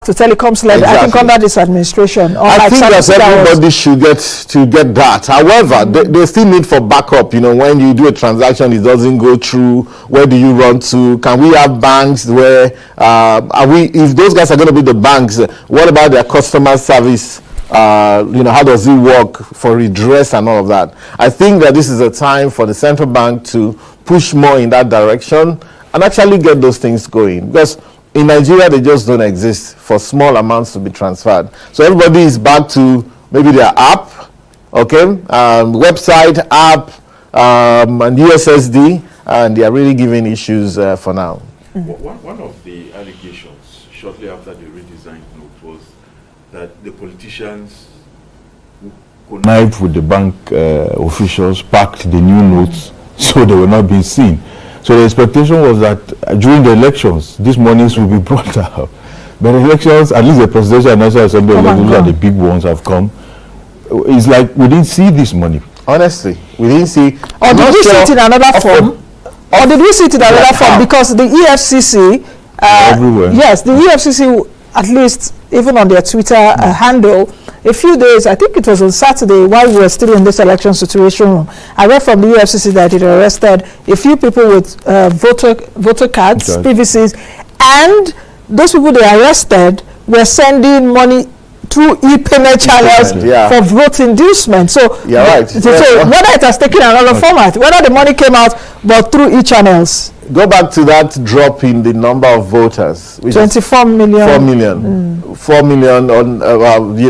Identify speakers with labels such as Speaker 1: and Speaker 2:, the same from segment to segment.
Speaker 1: to telecoms led, I think, under this administration.
Speaker 2: I think that everybody should get that. However, they still need for backup. When you do a transaction, it doesn't go through. Where do you run to? Can we have banks where if those guys are going to be the banks, what about their customer service? How does it work for redress and all of that? I think that this is a time for the central bank to push more in that direction and actually get those things going, because in Nigeria they just don't exist for small amounts to be transferred. So everybody is back to maybe their app, website, app, and USSD, and they are really giving issues for now.
Speaker 3: One of the allegations shortly after the redesign note was that the politicians who connived with the bank officials packed the new notes so they were not being seen. So the expectation was that during the elections, these monies will be brought out. But the elections, at least the presidential and national assembly elections, are the big ones have come. It's like we didn't see this money.
Speaker 2: Honestly, we didn't see.
Speaker 1: Or did we see it in another form? Or did we see it in another form? Because the EFCC,
Speaker 2: everywhere.
Speaker 1: Yes, the EFCC, at least even on their Twitter handle, a few days, I think it was on Saturday, while we were still in this election situation, I read from the EFCC that it arrested a few people with voter cards, PVCs, and those people they arrested were sending money through e-payment channels for vote inducement. So, whether it has taken another format, whether the money came out but through e-channels.
Speaker 2: Go back to that drop in the number of voters, which
Speaker 1: 24 million.
Speaker 2: 4 million. 4 million on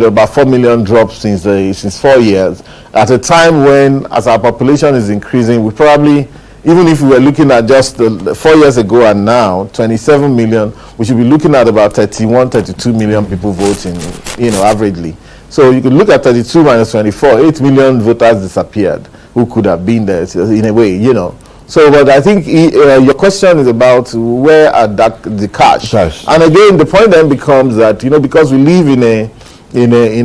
Speaker 2: about 4 million drops since 4 years. At a time when, as our population is increasing, we probably, even if we were looking at just 4 years ago and now, 27 million, we should be looking at about 31, 32 million people voting, averagely. So you could look at 32 minus 24, 8 million voters disappeared who could have been there in a way, So, but I think your question is about where are the cash. And again, the point then becomes that because we live in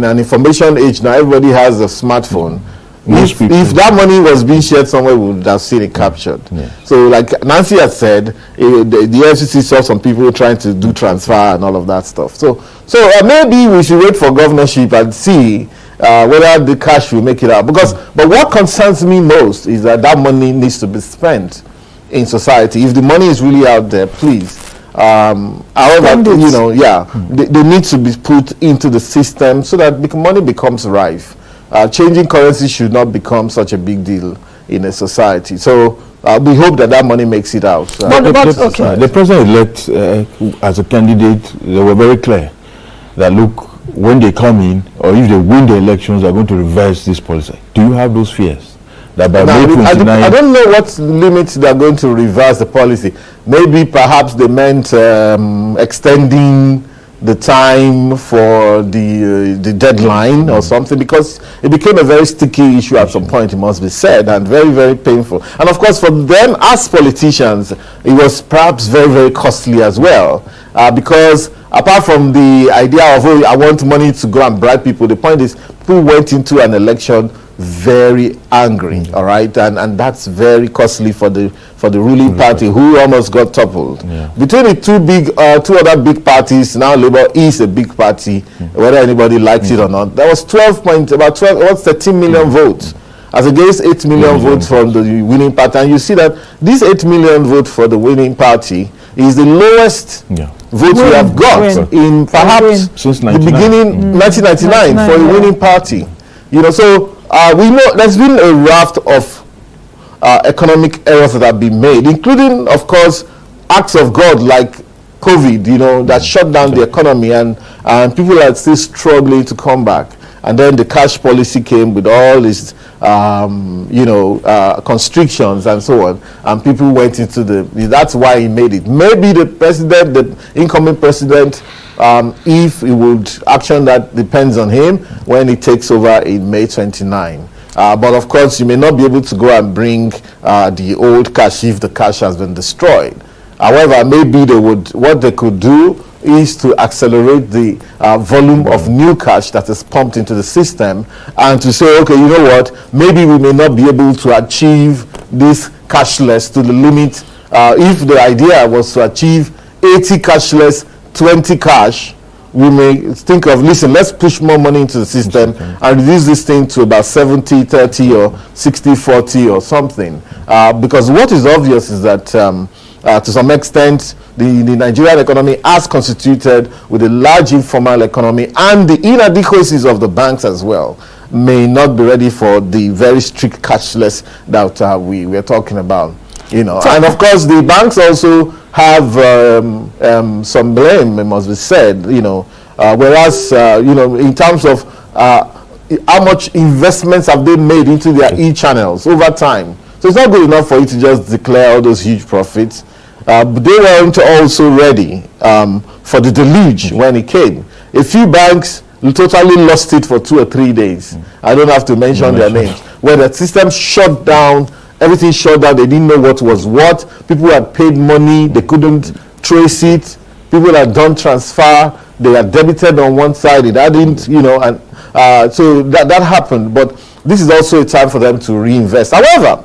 Speaker 2: an information age now, everybody has a smartphone. If that money was being shared somewhere, we would have seen it captured. So, like Nancy had said, the FCC saw some people trying to do transfer and all of that stuff. So maybe we should wait for governorship and see whether the cash will make it out. But what concerns me most is that money needs to be spent in society. If the money is really out there, please. However, they need to be put into the system so that money becomes rife. Changing currency should not become such a big deal in a society. So we hope that money makes it out.
Speaker 4: The president-elect, as a candidate, they were very clear that, look, when they come in, or if they win the elections, they're going to reverse this policy. Do you have those fears? That by May 29...
Speaker 2: I don't know what limits they're going to reverse the policy. Maybe perhaps they meant extending the time for the deadline or something, because it became a very sticky issue at some point, it must be said, and very, very painful. And of course, for them as politicians, it was perhaps very, very costly as well, because apart from the idea of, I want money to go and bribe people, the point is people went into an election very angry, all right, and that's very costly for the ruling party, who almost got toppled. Between the two other big parties, now Labour is a big party, whether anybody likes it or not. There was 13 million votes as against 8 million votes from the winning party, and you see that this 8 million vote for the winning party is the lowest vote we have got in perhaps
Speaker 4: since
Speaker 2: the beginning 1999 for a winning party. So we know there's been a raft of economic errors that have been made, including, of course, acts of God like COVID, that shut down the economy, and people are still struggling to come back. And then the cash policy came with all these, constrictions and so on, and people went into that's why he made it. Maybe the incoming president, if he would action that depends on him when he takes over in May 29. But of course, you may not be able to go and bring the old cash if the cash has been destroyed. However, maybe what they could do is to accelerate the volume of new cash that is pumped into the system, and to say, okay, you know what, maybe we may not be able to achieve this cashless to the limit. If the idea was to achieve 80 cashless, 20 cash, we may think of, listen, let's push more money into the system and reduce this thing to about 70-30 or 60-40 or something. Because what is obvious is that to some extent, the Nigerian economy, as constituted with a large informal economy and the inadequacies of the banks as well, may not be ready for the very strict cashless that we're talking about. And of course, the banks also have some blame, it must be said, whereas, in terms of how much investments have they made into their e-channels over time. So it's not good enough for you to just declare all those huge profits. But they weren't also ready for the deluge when it came. A few banks totally lost it for 2 or 3 days. I don't have to mention their names. Where the system shut down, everything shut down, they didn't know what was what. People had paid money, they couldn't trace it. People had done transfer, they had debited on one side, it hadn't, and so that happened. But this is also a time for them to reinvest. However,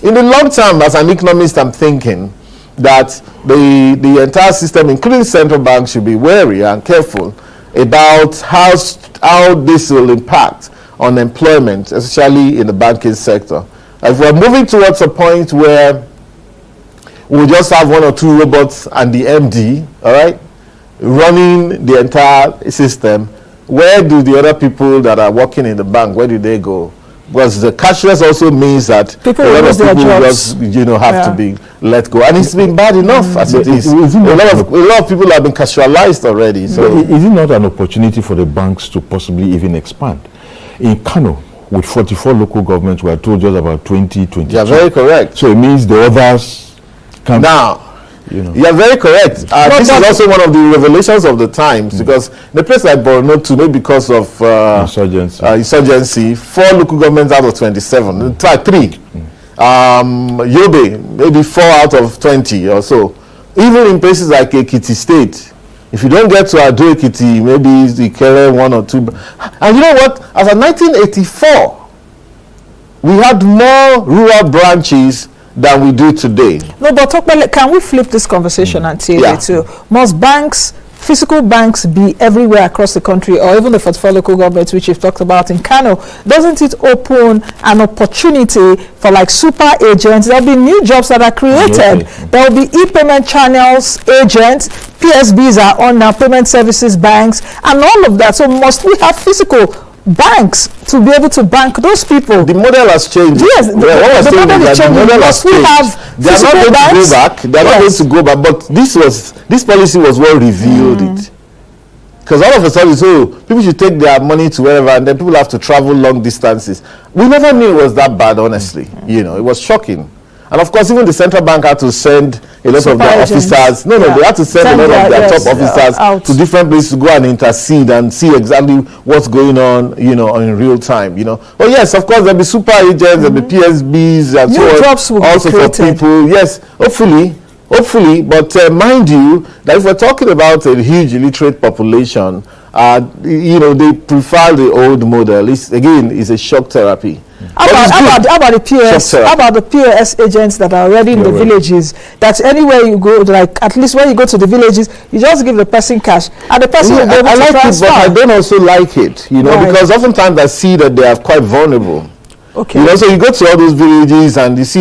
Speaker 2: in the long term, as an economist, I'm thinking that the entire system, including central banks, should be wary and careful about how this will impact on employment, especially in the banking sector. If we're moving towards a point where we'll just have 1 or 2 robots and the MD, all right, running the entire system, where do the other people that are working in the bank, where do they go? Because the cashless also means that
Speaker 1: people
Speaker 2: a lot of people just, have to be let go, and it's been bad enough as it is. A lot of people have been casualized already. So,
Speaker 4: is it not an opportunity for the banks to possibly even expand? In Kano, with 44 local governments, we are told just about 20-22.
Speaker 2: You're very correct.
Speaker 4: So it means the others can
Speaker 2: now. You're very correct. This is also one of the revelations of the times, because the place like Borno too, maybe because of insurgency, 4 local governments out of 27, 3. Yobe, maybe 4 out of 20 or so. Even in places like Ekiti State, if you don't get to Ado Ekiti, maybe it's the Ikere 1 or 2. And you know what? As of 1984, we had more rural branches than we do today.
Speaker 1: No, but can we flip this conversation and say that must banks, physical banks, be everywhere across the country, or even the 44 local governments which you've talked about in Kano? Doesn't it open an opportunity for like super agents? There'll be new jobs that are created. There will be e-payment channels, agents, PSBs are on now, payment services banks, and all of that. So must we have physical banks to be able to bank those people?
Speaker 2: The model has changed.
Speaker 1: Yes, the model is changing.
Speaker 2: The model has changed. They are not going to go back. They are not going to go back. But this policy was well revealed. Because all of a sudden, so people should take their money to wherever, and then people have to travel long distances. We never knew it was that bad, honestly. It was shocking. And of course, even the central bank had to send a lot of their officers. They had to send a lot of their top officers to different places to go and intercede and see exactly what's going on, in real time, But yes, of course, there'll be super agents, there'll be PSBs and
Speaker 1: new jobs will
Speaker 2: also
Speaker 1: be created.
Speaker 2: For people. Yes, hopefully. But mind you, that if we're talking about a huge illiterate population, they prefer the old model. It's a shock therapy.
Speaker 1: How about the POS? How about the POS agents that are already in the villages? That anywhere you go, like at least when you go to the villages, you just give the person cash, and the person will be able to transfer.
Speaker 2: It, but I don't also like it, because oftentimes I see that they are quite vulnerable.
Speaker 1: Okay.
Speaker 2: So you go to all those villages and you see that